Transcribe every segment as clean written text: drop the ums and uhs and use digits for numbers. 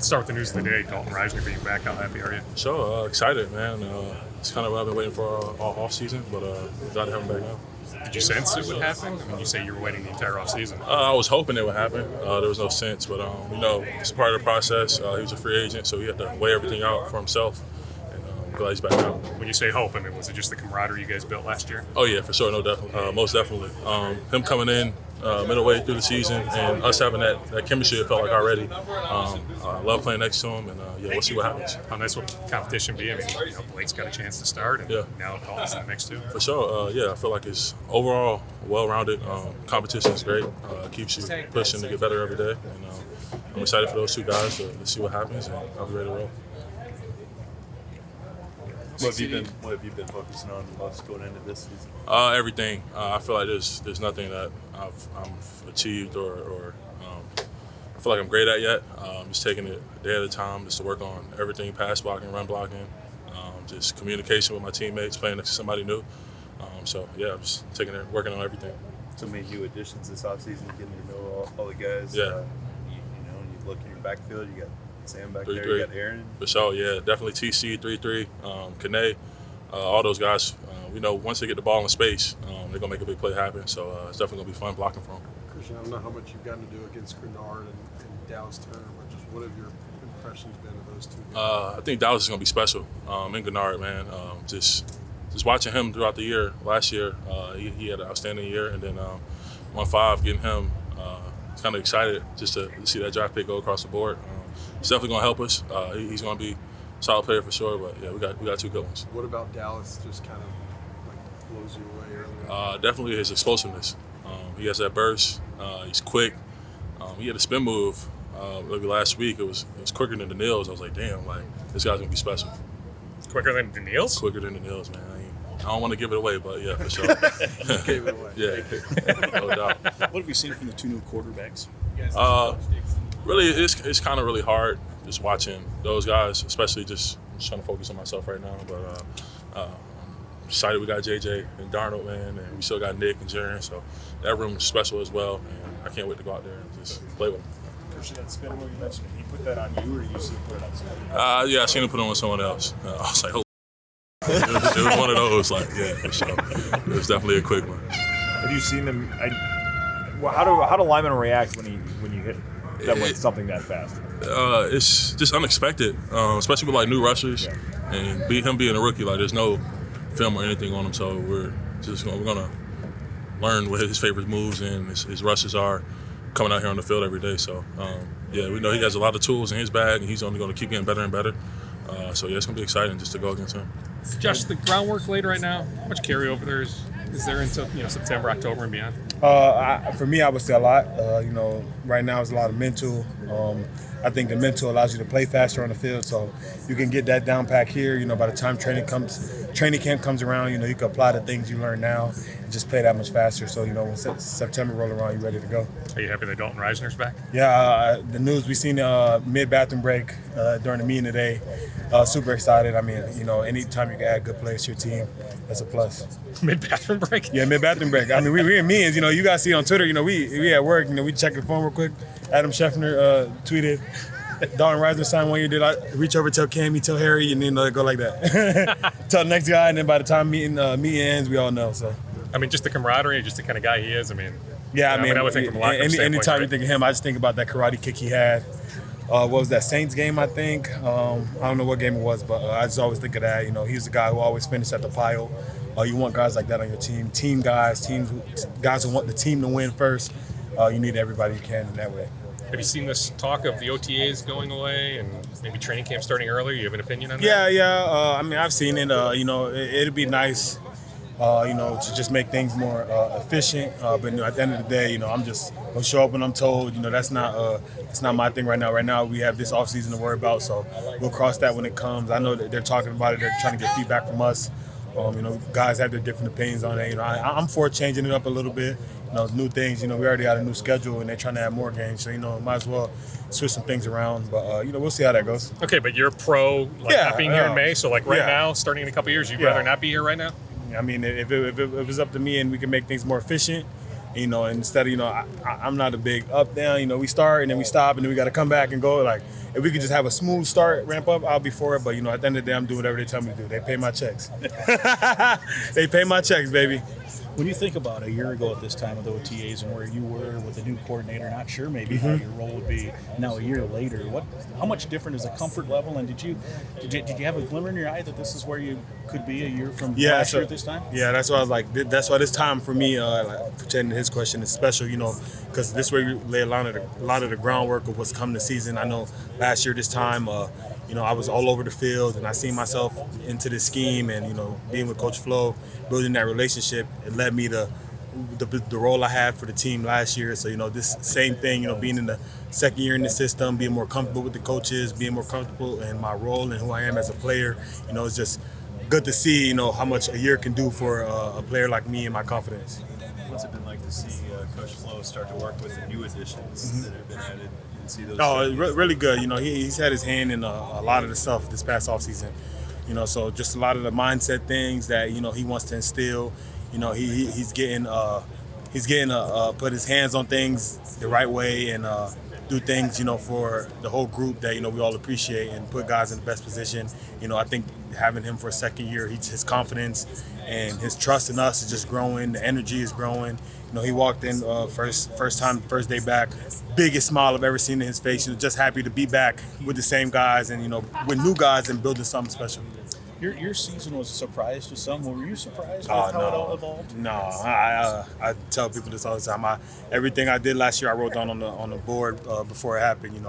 Let's start with the news of the day. Dalton Risner being back. How happy are you? So excited, man. It's kind of what I've been waiting for all off season, but glad to have him back now. Did you sense it would happen? I mean, you say you were waiting the entire off season. I was hoping it would happen. There was no sense, but it's part of the process. He was a free agent, so he had to weigh everything out for himself. And I'm glad he's back now. When you say hope, I mean, was it just the camaraderie you guys built last year? Oh yeah, for sure, most definitely. Him coming in middle way through the season and us having that chemistry, it felt like already. I love playing next to him, and we'll see what happens. How nice will competition be? I mean, Blake's got a chance to start, and now Dalton's in the mix too. For sure, I feel like it's overall well-rounded. Competition is great. Keeps you pushing to get better every day, and I'm excited for those two guys to see what happens, and I'll be ready to roll. What have you been focusing on most going into this season? Everything. I feel like there's nothing that I've achieved or I feel like I'm great at yet. Just taking it a day at a time, just to work on everything: pass blocking, run blocking, just communication with my teammates, playing next to somebody new. I'm just working on everything. So many new additions this offseason, getting to know all the guys. Yeah. You look in your backfield, you got Sam back 3-3. there, you got Aaron. For sure, yeah, definitely TC 3-3, Kane, all those guys. We know once they get the ball in space, they're gonna make a big play happen. So it's definitely gonna be fun blocking for them. Christian, I don't know how much you've gotten to do against Grenard and Dallas Turner, but just what have your impressions been of those two guys? I think Dallas is gonna be special. In Grenard, man, just watching him throughout the year. Last year, he had an outstanding year, and then 1-5 getting him. Kind of excited just to see that draft pick go across the board. It's definitely going to help us. He's going to be a solid player for sure, but we got two good ones. What about Dallas just kind of like blows you away early? Definitely his explosiveness. He has that burst. He's quick. He had a spin move maybe last week. It was quicker than the Nils. I was like, damn, like this guy's going to be special. Quicker than the Nils? Quicker than the Nils, man. I don't want to give it away, but yeah, for sure. Gave it away. Yeah, no doubt. What have you seen from the two new quarterbacks? Really, it's kind of really hard just watching those guys, especially just trying to focus on myself right now. But I'm excited we got JJ and Darnold, man, and we still got Nick and Jaren, so that room is special as well, and I can't wait to go out there and just play with them. Christian, that spin move you mentioned, he put that on you, or you see him put it on somebody? I seen him put it on someone else. I was like, it was one of those, like, yeah, for sure. It was definitely a quick one. Have you seen them? How do linemen react when you hit them with something that fast? It's just unexpected, especially with like new rushers, and him being a rookie. Like, there's no film or anything on him, so we're gonna learn what his favorite moves and his rushes are coming out here on the field every day. So we know he has a lot of tools in his bag, and he's only going to keep getting better and better. It's gonna be exciting just to go against him. Josh, the groundwork laid right now. How much carryover is there until September, October, and beyond? For me, I would say a lot. Right now it's a lot of mental. I think the mental allows you to play faster on the field, so you can get that down pack here. By the time training camp comes around, you can apply the things you learn now and just play that much faster. So when September roll around, you're ready to go. Are you happy that Dalton Risner's back? Yeah, the news we seen mid-bathroom break during the meeting today. Super excited. I mean, anytime you can add good players to your team, that's a plus. Mid-bathroom break? Yeah, mid-bathroom break. I mean, we in meetings. You guys see on Twitter. We at work. We check the phone real quick. Adam Scheffner tweeted, Dalton Risner signed 1 year. Did I reach over, tell Cammy, tell Harry, and then go like that. Tell the next guy, and then by the time meeting ends, we all know. So. I mean, just the camaraderie, just the kind of guy he is. I mean. Yeah, I would think from a locker room standpoint, anytime right? you think of him, I just think about that karate kick he had. What was that, Saints game, I think? I don't know what game it was, but I just always think of that. He's the guy who always finished at the pile. You want guys like that on your team. Team guys, guys who want the team to win first. You need everybody you can in that way. Have you seen this talk of the OTAs going away and maybe training camp starting earlier? You have an opinion on that? Yeah. I mean, I've seen it. It'd be nice, to just make things more efficient. But at the end of the day, I'm just gonna show up when I'm told. That's not my thing right now. Right now, we have this offseason to worry about, so we'll cross that when it comes. I know that they're talking about it. They're trying to get feedback from us. Guys have their different opinions on it. I'm for changing it up a little bit. New things. We already got a new schedule, and they're trying to add more games. So might as well switch some things around. But we'll see how that goes. Okay, but you're pro not being here in May. So now, starting in a couple of years, you'd rather not be here right now. I mean, if it was up to me and we can make things more efficient, You know, and instead of, I'm not a big up down. We start and then we stop and then we got to come back and go. Like, if we could just have a smooth start, ramp up, I'll be for it. But at the end of the day, I'm doing whatever they tell me to do. They pay my checks. They pay my checks, baby. When you think about a year ago at this time with OTAs and where you were with a new coordinator, not sure maybe how your role would be now a year later, how much different is the comfort level? And did you have a glimmer in your eye that this is where you could be a year from last year at this time? Yeah, that's why I was like, that's why this time for me, pretending his question is special, because this way we lay a lot of the groundwork of what's coming this season. I know last year this time, I was all over the field and I seen myself into this scheme and, being with Coach Flo, building that relationship, it led me to the role I had for the team last year. So, this same thing, being in the second year in the system, being more comfortable with the coaches, being more comfortable in my role and who I am as a player, it's just good to see, how much a year can do for a player like me and my confidence. What's it been like to see Coach Flo start to work with the new additions that have been added and see those? Oh, really good. He's had his hand in a lot of the stuff this past offseason. So just a lot of the mindset things that he wants to instill. He's getting put his hands on things the right way and do things for the whole group that we all appreciate and put guys in the best position. I think having him for a second year, his confidence and his trust in us is just growing. The energy is growing. He walked in first day back, biggest smile I've ever seen in his face. Just happy to be back with the same guys and with new guys and building something special. Your season was a surprise to some. Were you surprised with how it all evolved? No, I tell people this all the time. Everything I did last year, I wrote down on the board before it happened.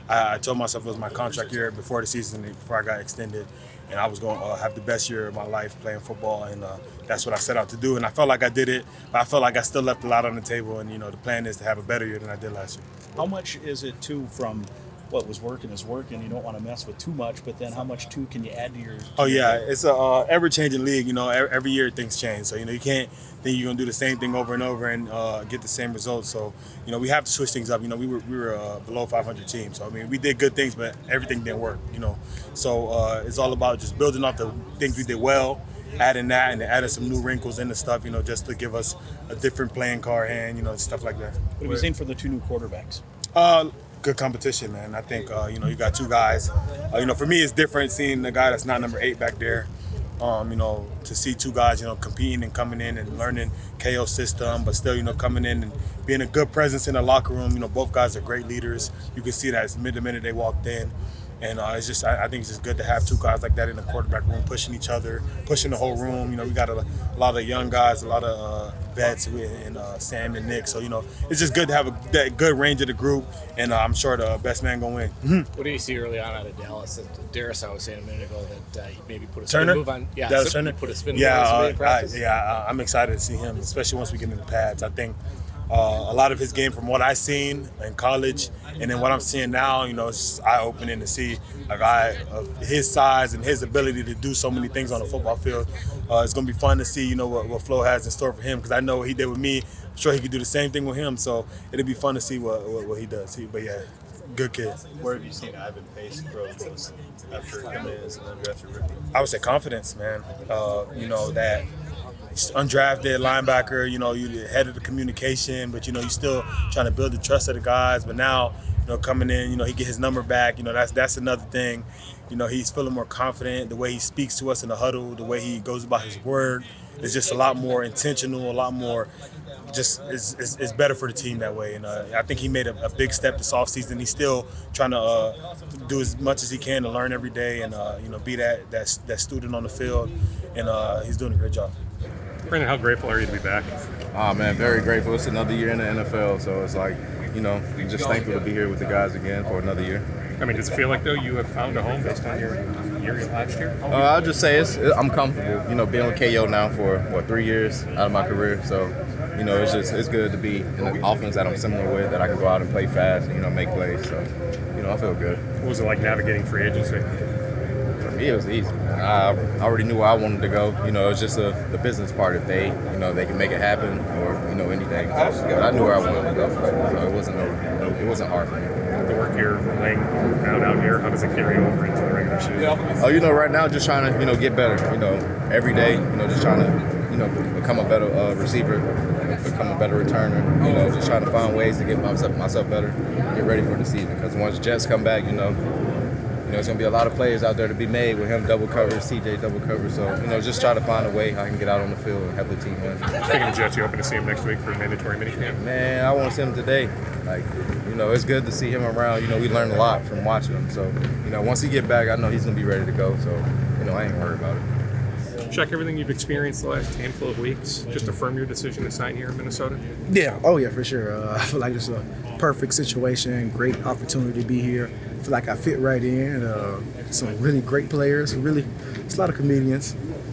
I told myself it was my contract year before the season, before I got extended, and I was going to have the best year of my life playing football, and that's what I set out to do. And I felt like I did it, but I felt like I still left a lot on the table. And the plan is to have a better year than I did last year. How much is it too from what was working is working? You don't want to mess with too much, but then how much too can you add to your? It's a ever-changing league. Every year things change. So you can't think you're gonna do the same thing over and over and get the same results. So we have to switch things up. We were a below 500 team. So we did good things, but everything didn't work. So it's all about just building off the things we did well, adding that and adding some new wrinkles in the stuff. just to give us a different playing card hand. Stuff like that. What have you seen for the two new quarterbacks? Good competition, man. I think you got two guys. For me, it's different seeing the guy that's not number 8 back there. To see two guys, competing and coming in and learning KO system, but still, coming in and being a good presence in the locker room. Both guys are great leaders. You can see that the minute they walked in. And it's just, I think it's just good to have two guys like that in the quarterback room, pushing each other, pushing the whole room. We got a lot of young guys, a lot of vets, and Sam and Nick. So, it's just good to have that good range of the group, and I'm sure the best man going to win. What do you see early on out of Dallas? Darrisaw was saying a minute ago that he maybe put a Turner? spin move on. Yeah, Dallas Turner? Put a spin move on in practice. I'm excited to see him, especially once we get in the pads. I think a lot of his game from what I've seen in college and then what I'm seeing now, it's just eye-opening to see a guy of his size and his ability to do so many things on a football field. It's going to be fun to see, what Flo has in store for him, because I know what he did with me. I'm sure he could do the same thing with him, so it'll be fun to see what he does. But yeah, good kid. Where have you seen Ivan Pace throw most after coming in as an undrafted rookie? I would say confidence, man. That undrafted linebacker, you're the head of the communication, but you're still trying to build the trust of the guys. But now, coming in, he get his number back. That's another thing. He's feeling more confident. The way he speaks to us in the huddle, the way he goes about his word is just a lot more intentional, a lot more. Just it's better for the team that way. And I think he made a big step this offseason. He's still trying to do as much as he can to learn every day and be that student on the field. And he's doing a great job. Brandon, how grateful are you to be back? Oh man, very grateful. It's another year in the NFL, so it's like, just thankful to be here with the guys again for another year. Does it feel like, though, you have found a home based on your year last year? I'll just say I'm comfortable, being with KO now for, 3 years out of my career. So, it's good to be in an offense that I'm similar with, that I can go out and play fast, make plays. So, I feel good. What was it like navigating free agency? For me, it was easy. I already knew where I wanted to go. It was just the business part. If they, they can make it happen or, anything. But I knew where I wanted to go. It wasn't hard for me. The work you're laying out here, how does it carry over into the regular season? Oh, right now just trying to, get better. Every day, just trying to become a better receiver, become a better returner. Just trying to find ways to get myself better, get ready for the season. Because once Jets come back, there's going to be a lot of plays out there to be made with him double covers, TJ double covers. So, just try to find a way I can get out on the field and have the team win. Speaking of Jets, you hoping to see him next week for a mandatory minicamp? Man, I want to see him today. It's good to see him around. We learned a lot from watching him. So, once he get back, I know he's going to be ready to go. So, I ain't worried about it. Check everything you've experienced the last handful of weeks. Just affirm your decision to sign here in Minnesota? Yeah. Oh, yeah, for sure. I feel like it's a perfect situation, great opportunity to be here. I feel like I fit right in. Some really great players. It's a lot of comedians,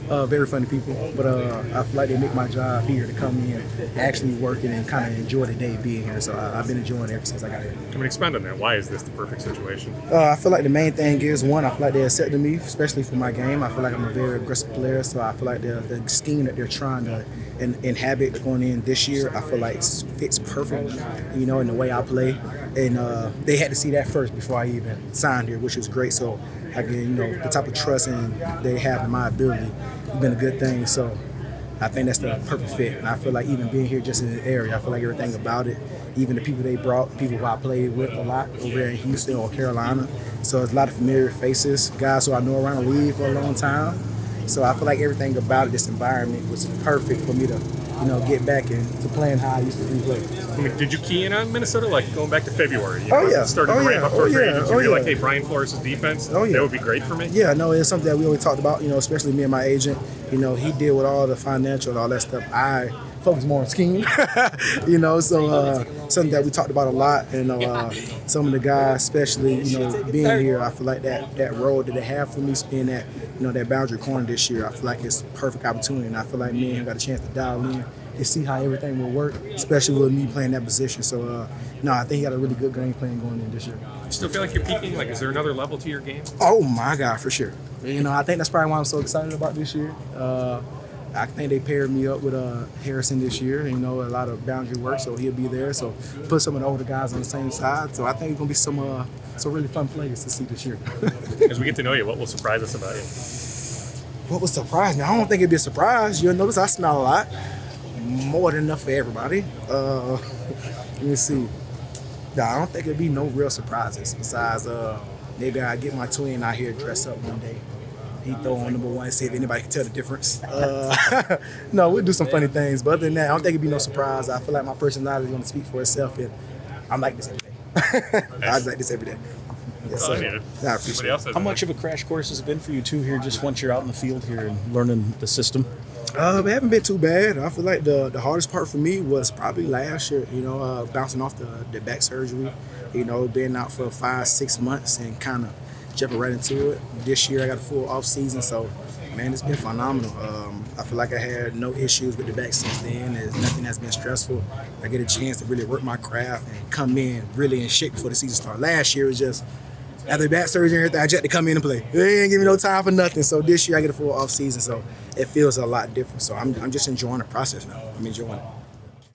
very funny people. But I feel like they make my job here to come in, actually working and kind of enjoy the day being here. So I've been enjoying it ever since I got here. Expand on that. Why is this the perfect situation? I feel like the main thing is, one, I feel like they accepted me, especially for my game. I feel like I'm a very aggressive player, so I feel like the scheme that they're trying to inhabit going in this year, I feel like fits perfect, in the way I play. And they had to see that first before I even signed here, which was great. So again, the type of trust they have in my ability has been a good thing. So I think that's the perfect fit. And I feel like even being here just in the area, I feel like everything about it, even the people they brought, people who I played with a lot over there in Houston or Carolina. So it's a lot of familiar faces, guys who I know around the league for a long time. So I feel like everything about this environment was perfect for me to, get back into playing how I used to play. Did you key in on Minnesota, going back to February? Starting to ramp up towards free agency. You're like, hey, Brian Flores' defense, that would be great for me? Yeah, no, it's something that we always talked about, especially me and my agent. He deal with all the financial and all that stuff. I focus more on scheme, so something that we talked about a lot. And some of the guys, especially, being here, I feel like that role that they have for me, being that, that boundary corner this year, I feel like it's a perfect opportunity. And I feel like me and him got a chance to dial in and see how everything will work, especially with me playing that position. So, I think he got a really good game plan going in this year. You still feel like you're peaking? Is there another level to your game? Oh, my God, for sure. I think that's probably why I'm so excited about this year. I think they paired me up with Harrison this year. A lot of boundary work, so he'll be there. So put some of the older guys on the same side. So I think it's gonna be some really fun plays to see this year. As we get to know you, what will surprise us about you? What will surprise me? I don't think it'd be a surprise. You'll notice I smile a lot, more than enough for everybody. Let me see. No, I don't think it'd be no real surprises besides maybe I get my twin out here dress up one day. He throw on number one, see if anybody can tell the difference. No, we'll do some funny things. But other than that, I don't think it'd be no surprise. I feel like my personality is going to speak for itself, and I'm like this every day. I like this every day. Yes, sir. I appreciate it. How much of a crash course has it been for you, too, here, just once you're out in the field here and learning the system? It haven't been too bad. I feel like the hardest part for me was probably last year, bouncing off the back surgery, being out for 5-6 months and kind of jumping right into it. This year I got a full off season, so man, it's been phenomenal. I feel like I had no issues with the back since then. Nothing has been stressful. I get a chance to really work my craft and come in really in shape before the season started. Last year was just after the back surgery and everything, I just had to come in and play. They ain't give me no time for nothing. So this year I get a full off season, so it feels a lot different. So I'm just enjoying the process now. I'm enjoying it.